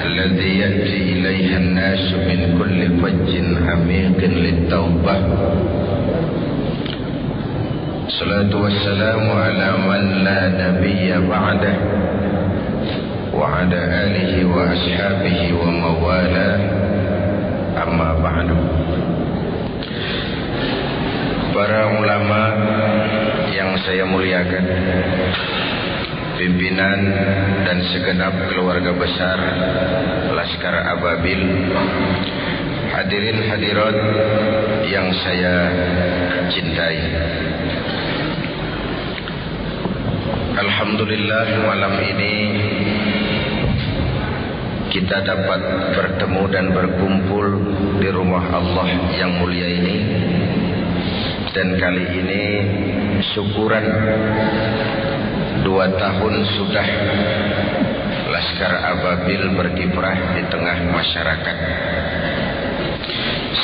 الذي يأتي إليها الناس من كل فج عميق للتوبة. الصلاة والسلام على من لا نبي بعده وعلى آله وأصحابه وموالاه. أما بعد. Para ulama yang saya muliakan, pimpinan dan segenap keluarga besar Laskar Ababil, hadirin hadirat yang saya cintai. Alhamdulillah, malam ini kita dapat bertemu dan berkumpul di rumah Allah yang mulia ini. Dan kali ini syukuran 2 tahun sudah Laskar Ababil berkiprah di tengah masyarakat,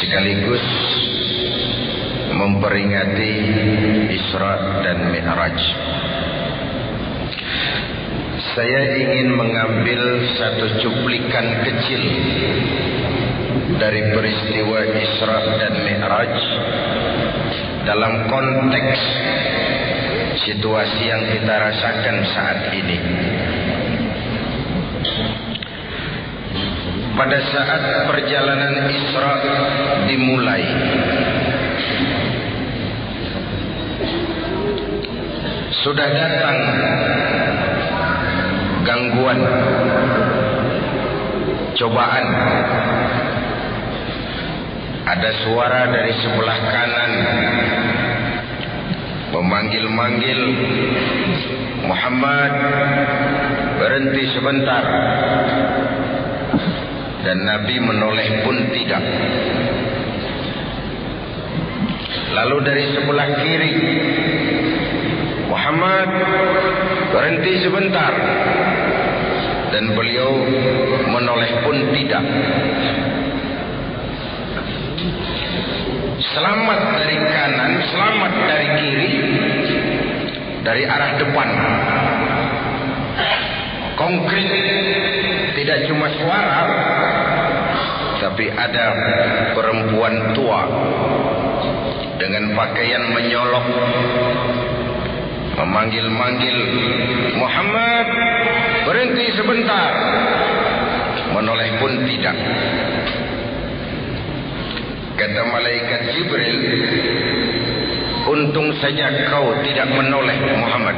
sekaligus memperingati Isra dan Mi'raj. Saya ingin mengambil satu cuplikan kecil dari peristiwa Isra dan Mi'raj dalam konteks situasi yang kita rasakan saat ini. Pada saat perjalanan Isra dimulai, sudah datang gangguan, cobaan. Ada suara dari sebelah kanan memanggil-manggil, Muhammad, berhenti sebentar. Dan Nabi menoleh pun tidak. Lalu dari sebelah kiri, Muhammad, berhenti sebentar. Dan beliau menoleh pun tidak. Selamat dari kanan, selamat dari kiri, dari arah depan. Konkret, tidak cuma suara, tapi ada perempuan tua dengan pakaian menyolok, memanggil-manggil, Muhammad, berhenti sebentar. Menoleh pun tidak. Kata malaikat Jibril, untung saja kau tidak menoleh Muhammad.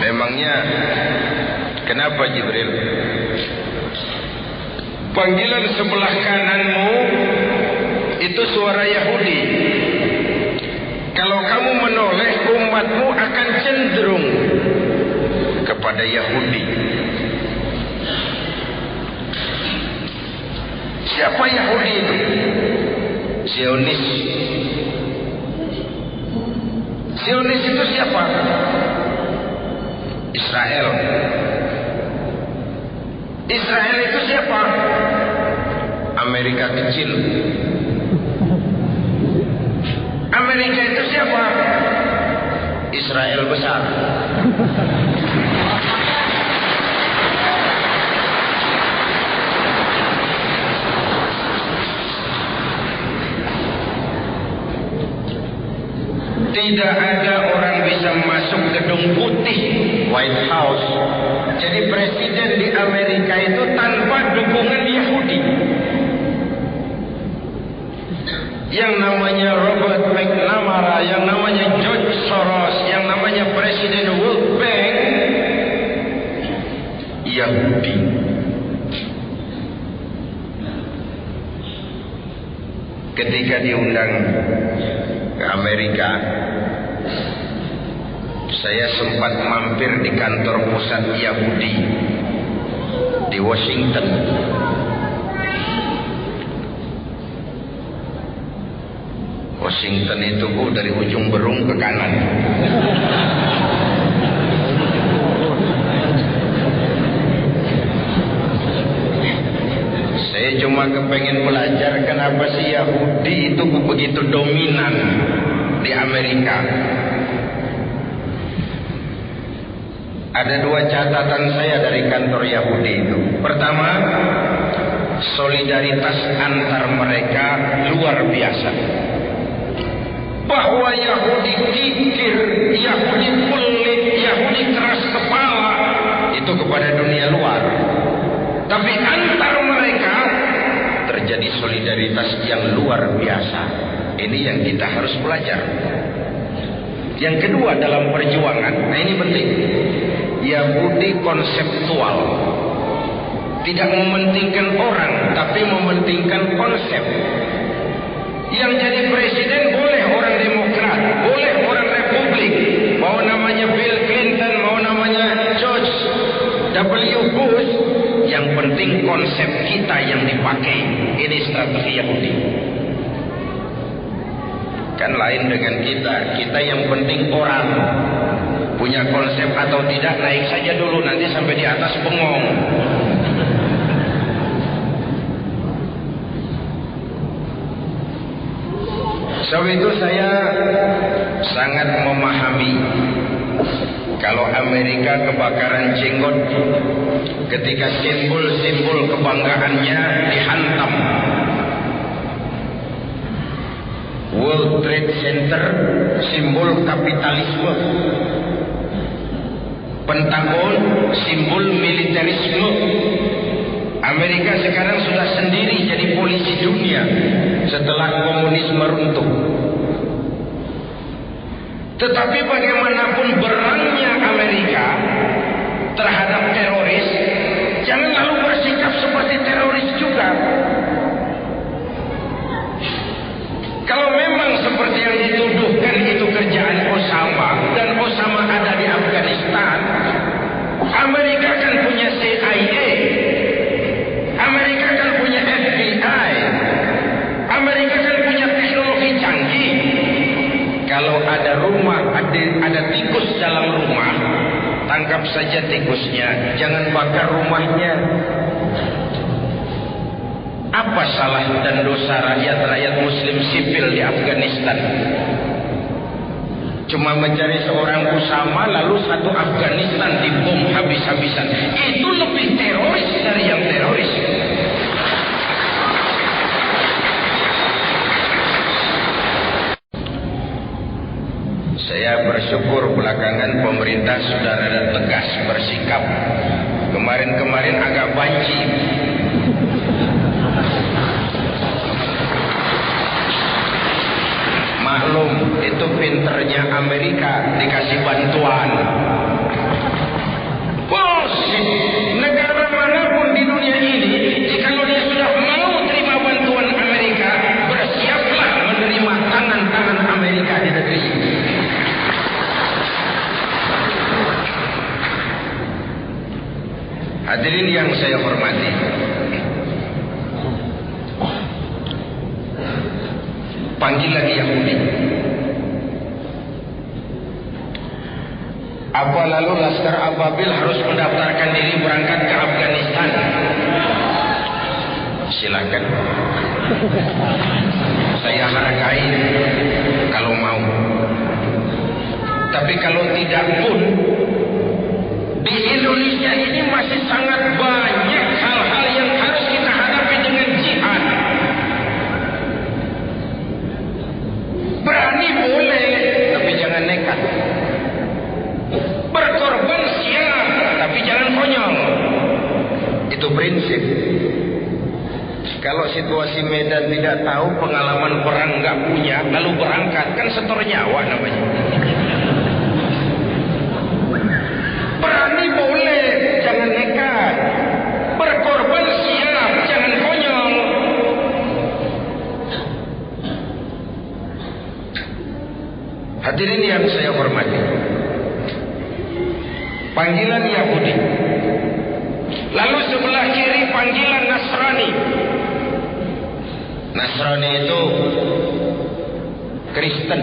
Memangnya kenapa Jibril? Panggilan sebelah kananmu itu suara Yahudi. Kalau kamu menoleh, umatmu akan cenderung kepada Yahudi. Siapa Yahudi itu? Zionis. Zionis itu siapa? Israel. Israel itu siapa? Amerika kecil. Amerika itu siapa? Israel besar. Tidak ada orang bisa masuk gedung putih, White House, jadi presiden di Amerika itu tanpa dukungan Yahudi. Yang namanya Robert McNamara, yang namanya George Soros, yang namanya Presiden World Bank, Yahudi. Ketika diundang ke Amerika, saya sempat mampir di kantor pusat Yahudi di Washington. Washington itu dari ujung Berung ke kanan. Saya cuma kepengen belajar kenapa sih Yahudi itu begitu dominan di Amerika. Ada dua catatan saya dari kantor Yahudi itu. Pertama, solidaritas antar mereka luar biasa. Bahwa Yahudi kikir, Yahudi pelit, Yahudi keras kepala, itu kepada dunia luar. Tapi antar mereka terjadi solidaritas yang luar biasa. Ini yang kita harus belajar. Yang kedua dalam perjuangan, nah ini penting. Yahudi konseptual. Tidak mementingkan orang, tapi mementingkan konsep. Yang jadi presiden boleh orang Demokrat, boleh orang Republik, mau namanya Bill Clinton, mau namanya George W. Bush, yang penting konsep kita yang dipakai. Ini strategi Yahudi. Kan lain dengan kita yang penting orang. Punya konsep atau tidak, naik saja dulu, nanti sampai di atas bengong. Sebab itu saya sangat memahami kalau Amerika kebakaran jenggot ketika simbol-simbol kebanggaannya dihantam. World Trade Center simbol kapitalisme, Pentagon simbol militerisme. Amerika sekarang sudah sendiri jadi polisi dunia setelah komunisme runtuh. Tetapi bagaimanapun berangnya Amerika terhadap teroris, jangan lalu bersikap seperti teroris juga. Kalau memang seperti yang dituduhkan itu kerjaan Osama, dan Osama ada di Afghanistan, Amerika kan punya CIA, Amerika kan punya FBI, Amerika kan punya teknologi canggih. Kalau ada rumah, ada tikus dalam rumah, tangkap saja tikusnya, jangan bakar rumahnya. Apa salah dan dosa rakyat muslim sipil di Afghanistan? Cuma mencari seorang Usama, lalu satu Afghanistan dibom habis-habisan. Itu lebih teroris dari yang teroris. Saya bersyukur belakangan pemerintah sudah rada tegas bersikap. Kemarin-kemarin agak banci. Maklum, itu pinternya Amerika dikasih bantuan. Bos, negara manapun di dunia ini, jikalau dia sudah mau terima bantuan Amerika, bersiaplah menerima tangan-tangan Amerika di negeri ini. Hadirin yang saya hormati, panggil lagi Yahudi. Apa lalu Laskar Ababil harus mendaftarkan diri berangkat ke Afghanistan? Silakan. Saya hargai kalau mau. Tapi kalau tidak pun, di Indonesia ini masih sangat banyak hal-hal yang harus kita hadapi dengan jihad. Berani boleh, tapi jangan nekat. Berkorban siap, tapi jangan konyol. Itu prinsip. Kalau situasi medan tidak tahu, pengalaman perang nggak punya, lalu berangkat, kan setor nyawa namanya. Berani boleh, jangan nekat. Berkorban siap, jangan konyol. Hadirin yang saya hormati, panggilan Yahudi, lalu sebelah kiri panggilan Nasrani. Nasrani itu Kristen.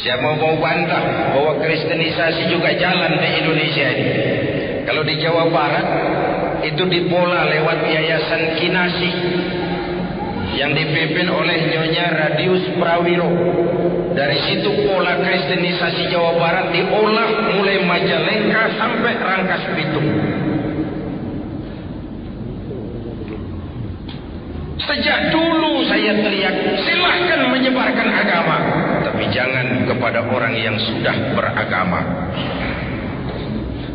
Siapa mau bantah bahwa kristenisasi juga jalan di Indonesia ini? Kalau di Jawa Barat itu dipola lewat Yayasan Kinasih yang dipimpin oleh Nyonya Radius Prawiro. Dari situ pola kristenisasi Jawa Barat diolah mulai Majalengka sampai Rangkas Bitung. Sejak dulu saya teriak, silahkan menyebarkan agama, tapi jangan kepada orang yang sudah beragama.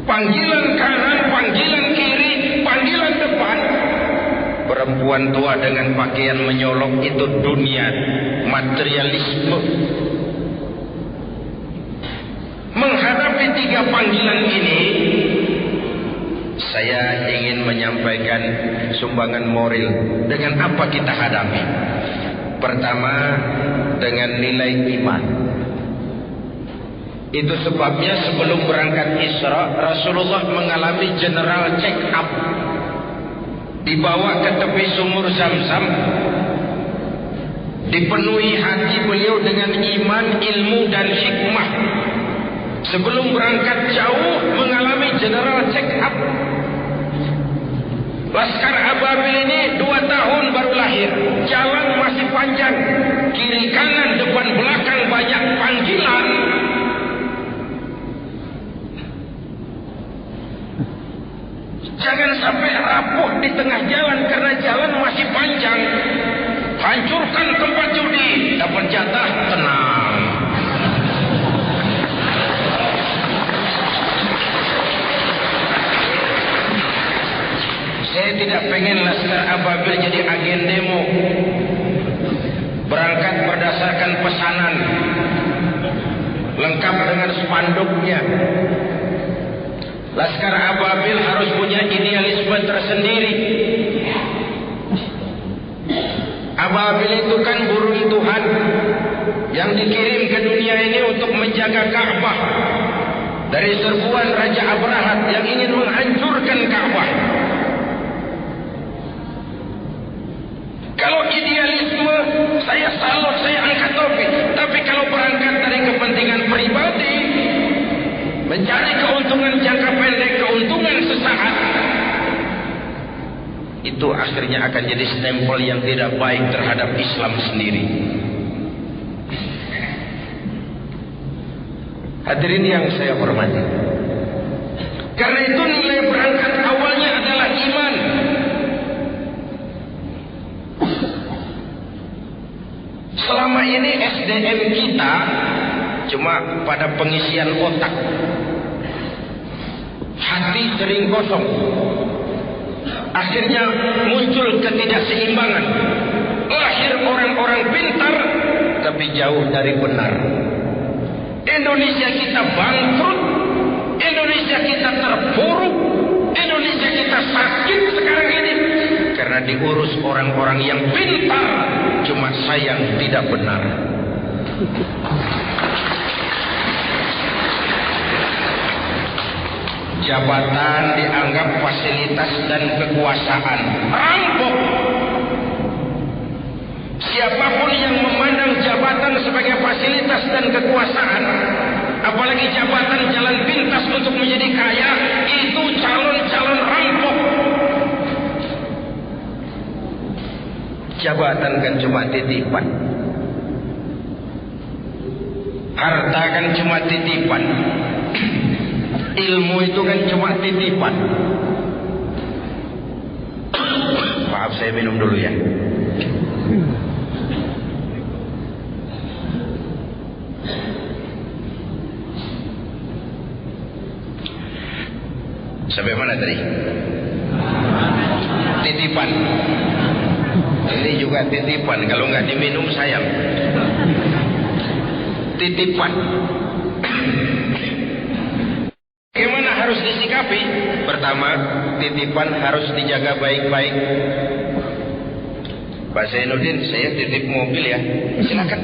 Panggilan kanan, panggilan kiri, panggilan depan. Perempuan tua dengan pakaian menyolok itu dunia materialisme. Menghadapi 3 panggilan ini, saya ingin menyampaikan sumbangan moral. Dengan apa kita hadapi? Pertama, dengan nilai iman. Itu sebabnya sebelum berangkat Isra, Rasulullah mengalami general check up. Dibawa ke tepi sumur Zam-Zam, dipenuhi hati beliau dengan iman, ilmu dan hikmah. Sebelum berangkat jauh mengalami general check up. Laskar Ababil ini 2 tahun baru lahir, jalan masih panjang, kiri kanan depan belakang banyak panggilan. Jangan sampai rapuh di tengah jalan karena jalan masih panjang. Hancurkan tempat judi, dapat jatah, tenang. Saya tidak pengen Laskar Ababil jadi agen demo. Berangkat berdasarkan pesanan, lengkap dengan spanduknya. Laskar Ababil harus punya idealisme tersendiri. Ababil itu kan burung Tuhan yang dikirim ke dunia ini untuk menjaga Ka'bah dari serbuan Raja Abrahat yang ingin menghancurkan Ka'bah. Kalau idealisme, saya salut, saya angkat topi. Tapi kalau berangkat dari kepentingan pribadi, mencari keuntungan jangka pendek, keuntungan sesaat, itu akhirnya akan jadi stempel yang tidak baik terhadap Islam sendiri. Hadirin yang saya hormati, karena itu nilai berangkat awalnya adalah iman. Selama ini SDM kita cuma pada pengisian otak, hati sering kosong. Akhirnya muncul ketidakseimbangan. Lahir orang-orang pintar tapi jauh dari benar. Indonesia kita bangkrut, Indonesia kita terpuruk, Indonesia kita sakit sekarang ini karena diurus orang-orang yang pintar, cuma sayang tidak benar. Jabatan dianggap fasilitas dan kekuasaan. Rampok. Siapapun yang memandang jabatan sebagai fasilitas dan kekuasaan, apalagi jabatan jalan pintas untuk menjadi kaya, itu calon-calon rampok. Jabatan kan cuma titipan, harta kan cuma titipan, ilmu itu kan cuma titipan. Maaf, saya minum dulu ya. Sampai mana tadi? Titipan. Ini juga titipan. Kalau nggak diminum sayang. Titipan. Bagaimana harus disikapi? Pertama, titipan harus dijaga baik-baik. Pak Zainuddin, saya titip mobil ya. Silakan.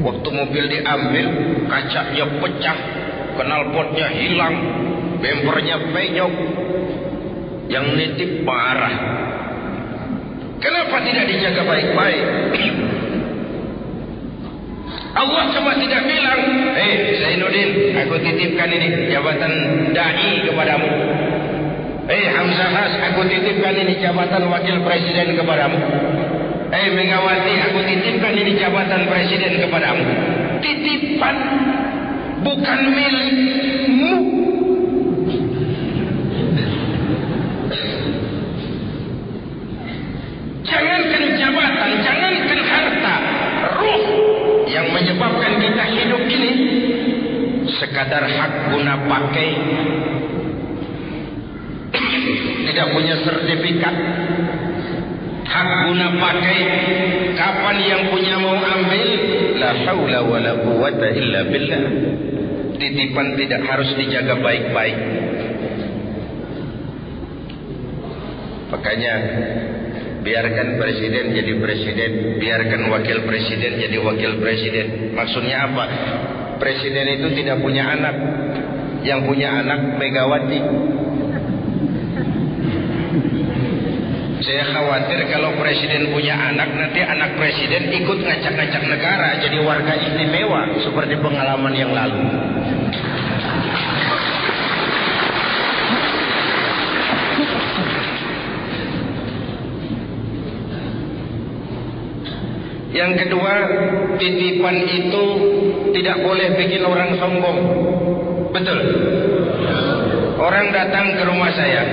Waktu mobil diambil, kacanya pecah, knalpotnya hilang, bempernya penyok, yang nitip marah. Kenapa tidak dijaga baik-baik? Allah cuma tidak bilang, Zainuddin, aku titipkan ini jabatan dai kepadamu. Hamzah Has, aku titipkan ini jabatan wakil presiden kepadamu. Megawati, aku titipkan ini jabatan presiden kepadamu. titipan, bukan milikmu. Jangankan jabatan, jangankan harta, ruh yang menyebabkan kita hidup ini sekadar hak guna pakai, tidak punya sertifikat hak guna pakai, kapan yang punya mau ambil, la haula wala quwata illa billah. Titipan tidak harus dijaga baik-baik. Makanya biarkan presiden jadi presiden, biarkan wakil presiden jadi wakil presiden. Maksudnya apa? Presiden itu tidak punya anak, yang punya anak Megawati. Saya khawatir kalau presiden punya anak, nanti anak presiden ikut ngacak-ngacak negara jadi warga istimewa seperti pengalaman yang lalu. Yang kedua, titipan itu tidak boleh bikin orang sombong. Betul? Orang datang ke rumah saya,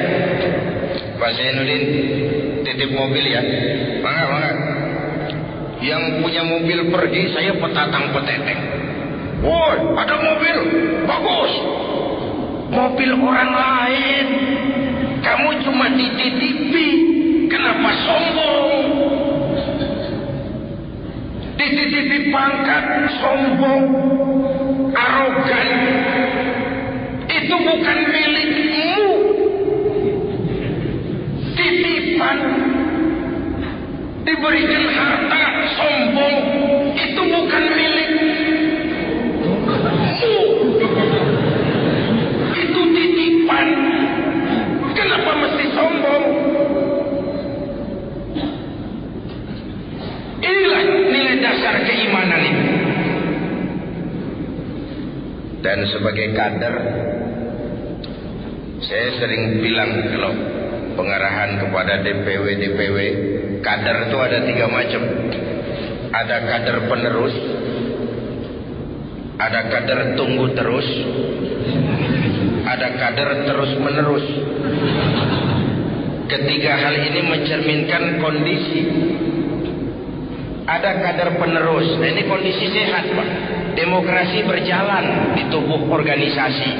Pak Zainuddin, titip mobil ya. Mangga. Yang punya mobil pergi, saya petatang peteteng. Woi, ada mobil, bagus. Mobil orang lain, kamu cuma dititipi, kenapa sombong? Dititipi pangkat, sombong, arogan. Itu bukan milikmu. Titipan. Diberikan harta, sombong. Itu bukan milikmu. Itu titipan. Kenapa mesti sombong? Inilah nilai dasar keimanan itu. Dan sebagai kader, saya sering bilang kalau pengarahan kepada DPW, kader itu ada 3 macam. Ada kader penerus, ada kader tunggu terus, ada kader terus menerus. Ketiga hal ini mencerminkan kondisi. Ada kader penerus. Nah, ini kondisi sehat, Pak. Demokrasi berjalan di tubuh organisasi.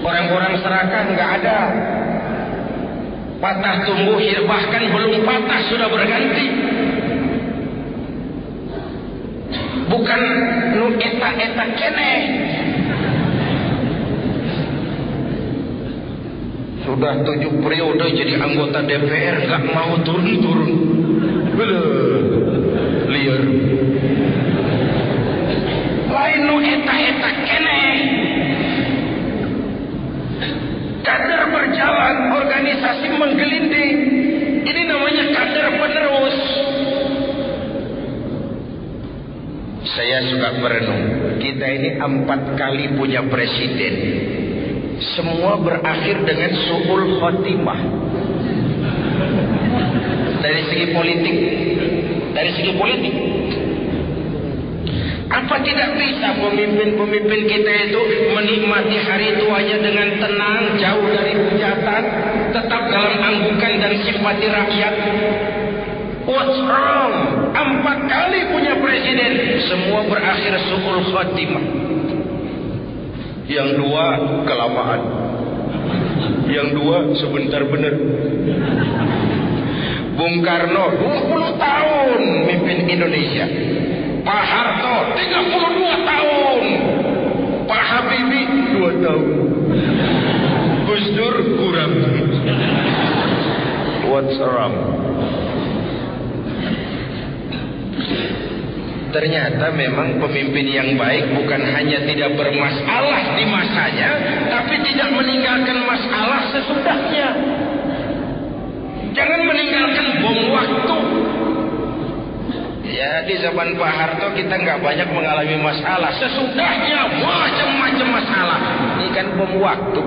Orang-orang serakah nggak ada. Patah tumbuh, bahkan belum patah sudah berganti. Bukan nu eta kene. Sudah 7 periode jadi anggota DPR nggak mau turun-turun. Liar. Lain nu eta kene. Kader berjalan, organisasi menggelinding. Ini namanya kader penerus. Saya suka merenung. Kita ini 4 kali punya presiden. Semua berakhir dengan su'ul khotimah. Dari segi politik. Apa tidak bisa pemimpin-pemimpin kita itu menikmati hari tuanya dengan tenang, jauh dari hujatan, tetap dalam anggukan dan simpati rakyat? What's wrong? 4 kali punya presiden, semua berakhir su'ul khotimah. Yang 2 kelamaan, yang 2 sebentar benar. Bung Karno 20 tahun mimpin Indonesia. Pak Harto 32 tahun. Pak Habibie 2 tahun. Gus Dur kurang. What's wrong? Ternyata memang pemimpin yang baik bukan hanya tidak bermasalah di masanya, tapi tidak meninggalkan masalah sesudahnya. Jangan meninggalkan bom waktu. Ya, di zaman Pak Harto kita nggak banyak mengalami masalah. Sesudahnya macam-macam masalah. Ini kan bom waktu.